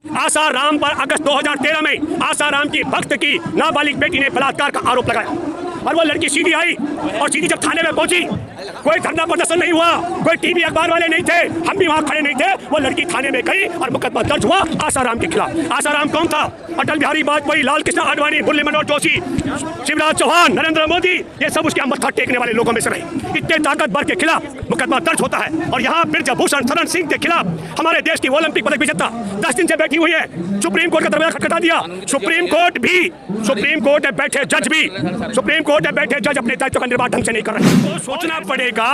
आसाराम पर अगस्त 2013 में आसाराम की भक्त की नाबालिग बेटी ने बलात्कार का आरोप लगाया और वो लड़की सीधी आई और सीधी जब थाने में पहुंची, कोई धरना प्रदर्शन नहीं हुआ, कोई टीवी अखबार वाले नहीं थे, हम भी वहां खड़े नहीं थे। वो लड़की थाने में गई और मुकदमा दर्ज हुआ आसाराम के खिलाफ। आसाराम कौन था? अटल बिहारी वाजपेयी, लाल कृष्ण आडवाणी, मुरली मनोहर जोशी, शिवराज चौहान, नरेंद्र मोदी, ये सब उसके मत्था टेकने वाले लोगों में से रहे। इतने ताकतवर के खिलाफ मुकदमा दर्ज होता है। और यहाँ ब्रजभूषण शरण सिंह के खिलाफ हमारे देश की ओलंपिक पदक विजेता 10 दिन से बैठी हुई है, सुप्रीम कोर्ट का दरवाजा खटखटा दिया। सुप्रीम कोर्ट में बैठे जज भी, सुप्रीम कोर्ट में बैठे जज अपने दायित्व का निर्वाह ढंग से नहीं कर रहे। तो सोचना पड़ेगा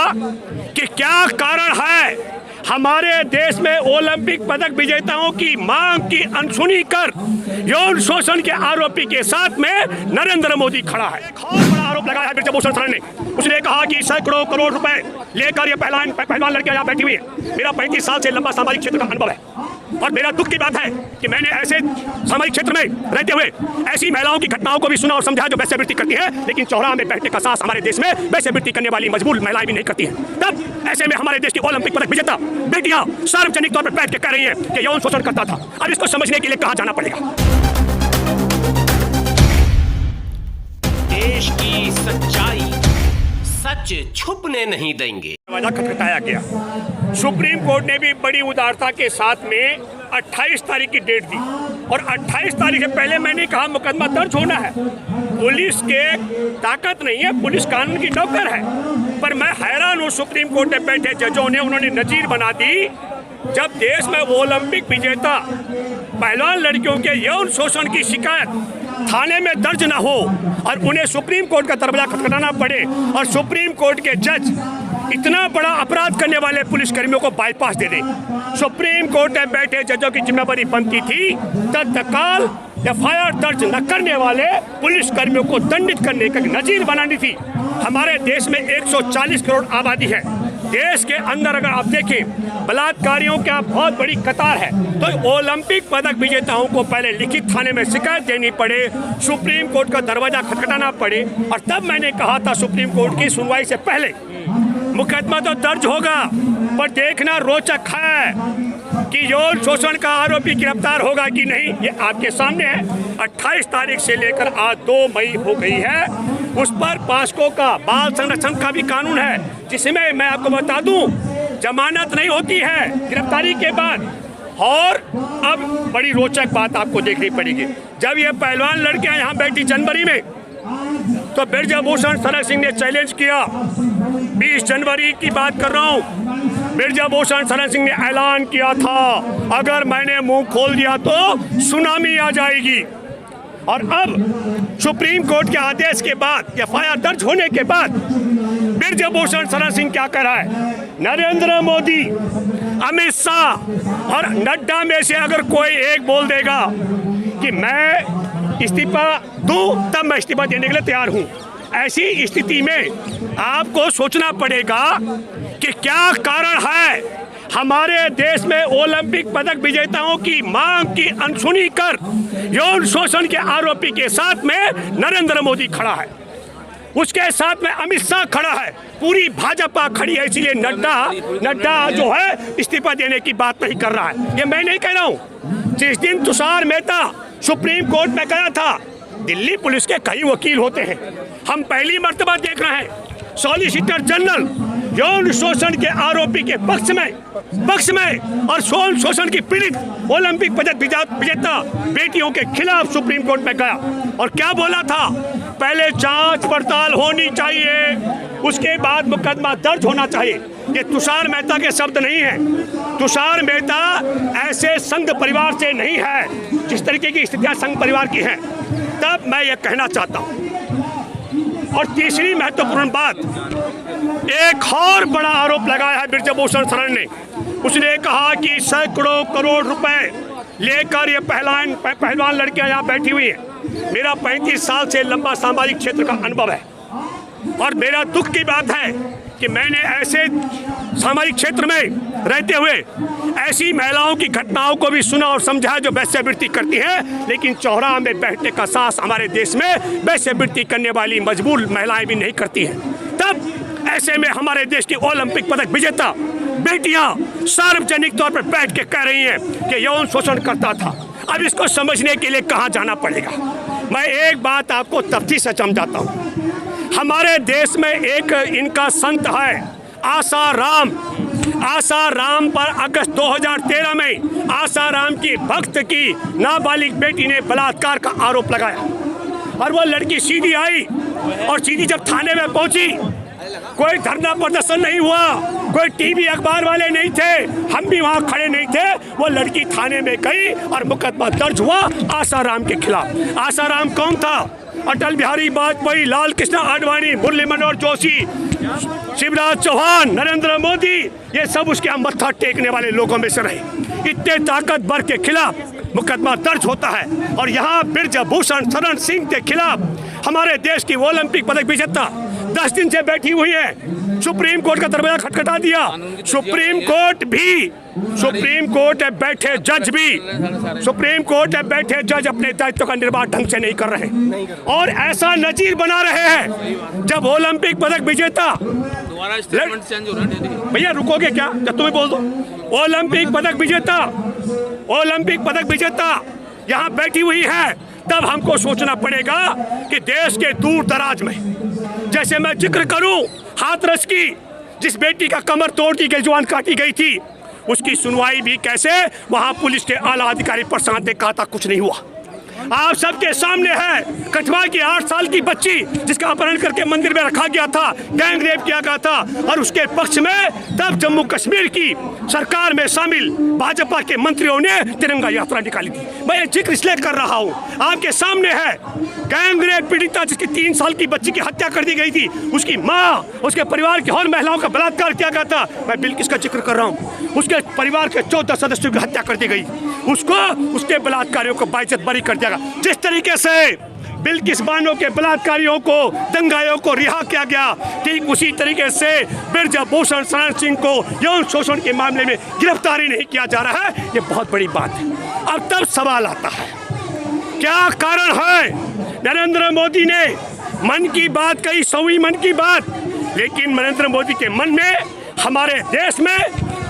कि क्या कारण है हमारे देश में ओलंपिक पदक विजेताओं की मांग की अनसुनी कर यौन शोषण के आरोपी के साथ में नरेंद्र मोदी खड़ा है। एक और बड़ा आरोप लगाया है ब्रजभूषण शरण ने। उसने कहा कि सैकड़ों करोड़ रुपए लेकर ये पहलवान लड़कियां यहाँ बैठी हुई है। मेरा 35 साल से लंबा सामाजिक क्षेत्र का अनुभव है और मेरा दुख की बात है कि मैंने ऐसे सामाजिक क्षेत्र में रहते हुए ऐसी महिलाओं की घटनाओं को भी सुना और समझा जो वैश्यावृत्ति करती है, लेकिन चौराहा में बैठने का साहस हमारे देश में वैश्यावृत्ति करने वाली मजबूर महिलाएं भी नहीं करती हैं। तब ऐसे में हमारे देश की ओलंपिक पदक विजेता बेटियां सार्वजनिक तौर पर बैठ के कह रही हैं कि यौन शोषण करता था। अब इसको समझने के लिए कहाँ जाना पड़ेगा? देश की सच्चाई सच छुपने नहीं देंगे। दरवाजा खटखटाया गया। सुप्रीम कोर्ट ने भी बड़ी उदारता के साथ में 28 तारीख की डेट दी और 28 तारीख से पहले मैंने कहा मुकदमा दर्ज होना है। पुलिस के ताकत नहीं है, पुलिस कानून की नौकर है। पर मैं हैरान हूँ, सुप्रीम कोर्ट में बैठे जजों ने उन्होंने नजीर बना दी। जब देश में ओलंपिक विजेता पहलवान लड़कियों के यौन शोषण की शिकायत थाने में दर्ज न हो और उन्हें सुप्रीम कोर्ट का दरवाजा खटखटाना पड़े और सुप्रीम कोर्ट के जज इतना बड़ा अपराध करने वाले पुलिसकर्मियों को बाईपास दे दे। सुप्रीम कोर्ट में बैठे जजों की जिम्मेदारी बनती थी तत्काल एफआईआर दर्ज न करने वाले पुलिसकर्मियों को दंडित करने का नजीर बनानी थी। हमारे देश में 140 करोड़ आबादी है। देश के अंदर अगर आप देखें बलात्कारियों की बहुत बड़ी कतार है, तो ओलंपिक पदक विजेताओं को पहले लिखित थाने में शिकायत देनी पड़े, सुप्रीम कोर्ट का दरवाजा खटखटाना पड़े। और तब मैंने कहा था सुप्रीम कोर्ट की सुनवाई से पहले मुकदमा तो दर्ज होगा, पर देखना रोचक है कि यौन शोषण का आरोपी गिरफ्तार होगा कि नहीं। ये आपके सामने है। 28 तारीख से लेकर आज 2 मई हो गई है। उस पर पास्को का बाल संरक्षण का भी कानून है, जिसमें मैं आपको बता दूं जमानत नहीं होती है गिरफ्तारी के बाद। और अब बड़ी रोचक बात आपको देखनी पड़ेगी। जब ये पहलवान लड़कियां यहाँ बैठी जनवरी में, तो ब्रजभूषण शरण सिंह ने चैलेंज किया। 20 जनवरी की बात कर रहा हूँ। ब्रजभूषण शरण सिंह ने ऐलान किया था अगर मैंने मुंह खोल दिया तो सुनामी आ जाएगी। और अब सुप्रीम कोर्ट के आदेश के बाद, एफआईआर दर्ज होने के बाद ब्रजभूषण शरण सिंह क्या कर रहा है? नरेंद्र मोदी, अमित शाह और नड्डा में से अगर कोई एक बोल देगा कि मैं इस्तीफा दूं, तब मैं इस्तीफा देने के लिए तैयार हूं। ऐसी स्थिति में आपको सोचना पड़ेगा कि क्या कारण है हमारे देश में ओलंपिक पदक विजेताओं की मांग की अनसुनी कर यौन शोषण के आरोपी के साथ में नरेंद्र मोदी खड़ा है, उसके साथ में अमित शाह खड़ा है, पूरी भाजपा खड़ी है। इसलिए नड्डा जो है इस्तीफा देने की बात नहीं कर रहा है। ये मैं नहीं कह रहा हूँ। जिस दिन तुषार मेहता सुप्रीम कोर्ट में गया था, दिल्ली पुलिस के कई वकील होते हैं, हम पहली मर्तबा देख रहे हैं सॉलिसिटर जनरल यौन शोषण के आरोपी के पक्ष में और यौन शोषण की पीड़ित ओलंपिक पदक विजेता बेटियों के खिलाफ सुप्रीम कोर्ट में गया और क्या बोला था? पहले जांच पड़ताल होनी चाहिए, उसके बाद मुकदमा दर्ज होना चाहिए। ये तुषार मेहता के शब्द नहीं हैं। तुषार मेहता ऐसे संघ परिवार से नहीं है जिस तरीके की स्थितियां संघ परिवार की हैं। तब मैं ये कहना चाहता हूँ। और तीसरी महत्वपूर्ण बात, एक और बड़ा आरोप लगाया है ब्रजभूषण शरण ने। उसने कहा कि सैकड़ों करोड़ रुपए लेकर ये पहलवान लड़कियां यहाँ बैठी हुई हैं। मेरा 35 साल से लंबा सामाजिक क्षेत्र का अनुभव है और मेरा दुख की बात है कि मैंने ऐसे सामाजिक क्षेत्र में रहते हुए ऐसी महिलाओं की घटनाओं को भी सुना और समझा जो वैश्यावृत्ति करती हैं, लेकिन चौराहा में बैठने का साहस हमारे देश में वैश्यावृत्ति करने वाली मजबूर महिलाएं भी नहीं करती हैं। तब ऐसे में हमारे देश की ओलंपिक पदक विजेता बेटियां सार्वजनिक तौर पर बैठ के कह रही हैं कि यौन शोषण करता था। अब इसको समझने के लिए कहाँ जाना पड़ेगा? मैं एक बात आपको तफ्ती से समझाता हूँ। हमारे देश में एक इनका संत है आसाराम। आसाराम पर अगस्त 2013 में आसाराम की भक्त की नाबालिग बेटी ने बलात्कार का आरोप लगाया और वो लड़की सीधी आई और सीधी जब थाने में पहुंची, कोई धरना प्रदर्शन नहीं हुआ, कोई टीवी अखबार वाले नहीं थे, हम भी वहाँ खड़े नहीं थे। वो लड़की थाने में गई और मुकदमा दर्ज हुआ आसाराम के खिलाफ। आसाराम कौन था? अटल बिहारी वाजपेयी, लाल कृष्ण आडवाणी, मुरली मनोहर जोशी, शिवराज चौहान, नरेंद्र मोदी, ये सब उसके यहाँ मत्था टेकने वाले लोगों में से रहे। इतने ताकतवर के खिलाफ मुकदमा दर्ज होता है। और यहाँ ब्रजभूषण शरण सिंह के खिलाफ हमारे देश की ओलंपिक पदक विजेता 10 दिन से बैठी हुई है। सुप्रीम कोर्ट का दरवाजा खटखटा दिया। सुप्रीम कोर्ट में बैठे जज अपने दायित्व का निर्वाह ढंग से नहीं कर रहे और ऐसा नजीर बना रहे हैं जब ओलंपिक पदक विजेता, भैया रुकोगे क्या? जब तुम्हें बोल दो ओलंपिक पदक विजेता यहाँ बैठी हुई है, तब हमको सोचना पड़ेगा कि देश के दूर दराज में, जैसे मैं जिक्र करूं हाथरस की, जिस बेटी का कमर तोड़ दी गई, जुबान काटी गई थी, उसकी सुनवाई भी कैसे वहां पुलिस के आला अधिकारी प्रशांत ने कहा था कुछ नहीं हुआ। आप सबके सामने है कठवा की 8 साल की बच्ची जिसका अपहरण करके मंदिर में रखा गया था, गैंग रेप किया गया था, और उसके पक्ष में तब जम्मू कश्मीर की सरकार में शामिल भाजपा के मंत्रियों ने तिरंगा यात्रा निकाली थी। मैं ये जिक्र इसलिए कर रहा हूँ, आपके सामने है गैंग रेप पीड़िता जिसकी 3 साल की बच्ची की हत्या कर दी गई थी, उसकी माँ, उसके परिवार की और महिलाओं का बलात्कार किया गया था। मैं बिल्किस का जिक्र कर रहा हूँ, उसके परिवार के 14 सदस्यों की हत्या कर दी गई, उसको उसके बलात्कारियों को बाइज्जत बरी कर दिया गया। जिस तरीके से बिल्किस बानो के बलात्कारियों को, दंगाइयों को रिहा किया गया, ठीक उसी तरीके से ब्रजभूषण शरण सिंह को यौन शोषण के मामले में गिरफ्तारी नहीं किया जा रहा है। ये बहुत बड़ी बात है। अब तब सवाल आता है, क्या कारण है? नरेंद्र मोदी ने मन की बात कही, 100वीं मन की बात, लेकिन नरेंद्र मोदी के मन में हमारे देश में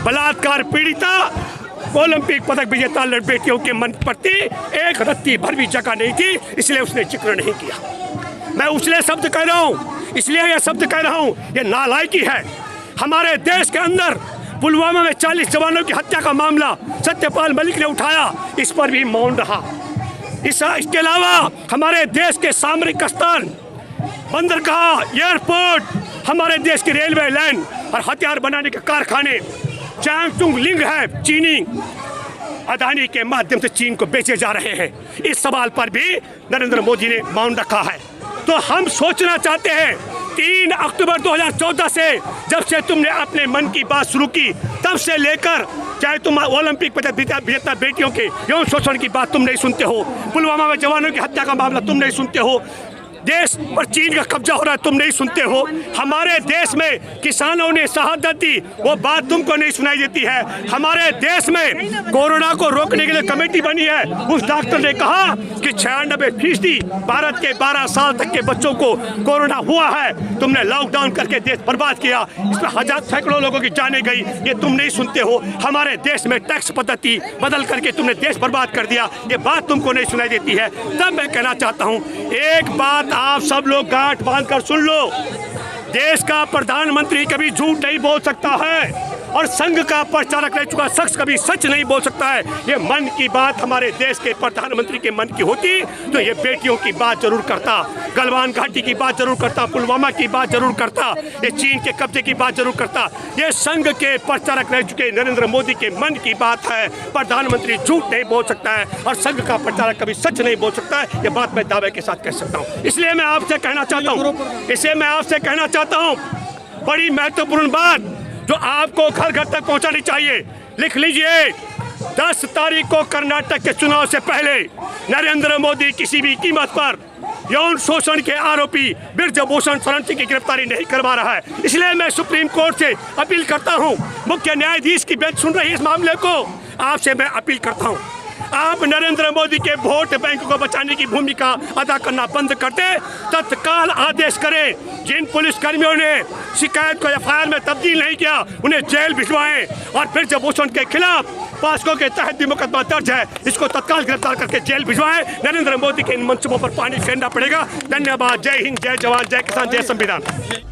बलात्कार पीड़िता, ओलंपिक पदक विजेता बेटियों के मन प्रति एक रत्ती भर भी जगह नहीं थी, इसलिए उसने जिक्र नहीं किया। मैं उसने शब्द कह रहा हूँ, इसलिए यह शब्द कह रहा हूँ, ये नालायकी है। हमारे देश के अंदर पुलवामा में 40 जवानों की हत्या का मामला सत्यपाल मलिक ने उठाया, इस पर भी मौन रहा। इसके अलावा हमारे देश के सामरिक स्थान, बंदरगाह, एयरपोर्ट, हमारे देश की रेलवे लाइन और हथियार बनाने के कारखाने, चांगचुंग लिंग है चीनी, अदानी के माध्यम से चीन को बेचे जा रहे हैं। इस सवाल पर भी नरेंद्र मोदी ने मौन रखा है। तो हम सोचना चाहते हैं, 3 अक्टूबर 2014 से जब से तुमने अपने मन की बात शुरू की, तब से लेकर चाहे तुम ओलंपिक पदक विजेता बेटियों के यौन शोषण की बात तुम नहीं सुनते हो, पुलवामा में जवानों की हत्या का मामला तुम नहीं सुनते हो, देश पर चीन का कब्जा हो रहा है तुम नहीं सुनते हो, हमारे देश में किसानों ने शहादत दी वो बात तुमको नहीं सुनाई देती है, हमारे देश में कोरोना को रोकने के लिए कमेटी बनी है, उस डॉक्टर ने कहा कि 96% भारत के 12 साल तक के बच्चों को कोरोना हुआ है, तुमने लॉकडाउन करके देश बर्बाद किया, इसमें हजार सैकड़ों लोगों की जाने गई, ये तुम नहीं सुनते हो, हमारे देश में टैक्स पद्धति बदल करके तुमने देश बर्बाद कर दिया, ये बात तुमको नहीं सुनाई देती है। तब मैं कहना चाहता हूँ, एक बात आप सब लोग गांठ बांधकर सुन लो, देश का प्रधानमंत्री कभी झूठ नहीं बोल सकता है और संघ का प्रचारक रह चुका शख्स कभी सच नहीं बोल सकता है। ये मन की बात हमारे देश के प्रधानमंत्री के मन की होती तो ये बेटियों की बात जरूर करता, गलवान घाटी की बात जरूर करता, पुलवामा की बात जरूर करता, ये चीन के कब्जे की बात जरूर करता। ये संघ के प्रचारक रह चुके नरेंद्र मोदी के मन की बात है। प्रधानमंत्री झूठ नहीं बोल सकता है और संघ का प्रचारक कभी सच नहीं बोल सकता है, ये बात मैं दावे के साथ कह सकता हूँ। इसलिए मैं आपसे कहना चाहता हूँ, बड़ी महत्वपूर्ण बात जो आपको घर घर तक पहुंचानी चाहिए, लिख लीजिए, 10 तारीख को कर्नाटक के चुनाव से पहले नरेंद्र मोदी किसी भी कीमत पर यौन शोषण के आरोपी ब्रजभूषण शरण सिंह की गिरफ्तारी नहीं करवा रहा है। इसलिए मैं सुप्रीम कोर्ट से अपील करता हूं, मुख्य न्यायाधीश की बेंच सुन रही है इस मामले को, आपसे मैं अपील करता हूं, आप नरेंद्र मोदी के वोट बैंक को बचाने की भूमिका अदा करना बंद करते, तत्काल आदेश करें जिन पुलिसकर्मियों ने शिकायत को एफआईआर में तब्दील नहीं किया उन्हें जेल भिजवाएं, और फिर जब उनके खिलाफ पास्को के तहत भी मुकदमा दर्ज है इसको तत्काल गिरफ्तार करके जेल भिजवाएं। नरेंद्र मोदी के इन मंसूबों पर पानी फेरना पड़ेगा। धन्यवाद। जय हिंद, जय जवान, जय किसान, जय संविधान।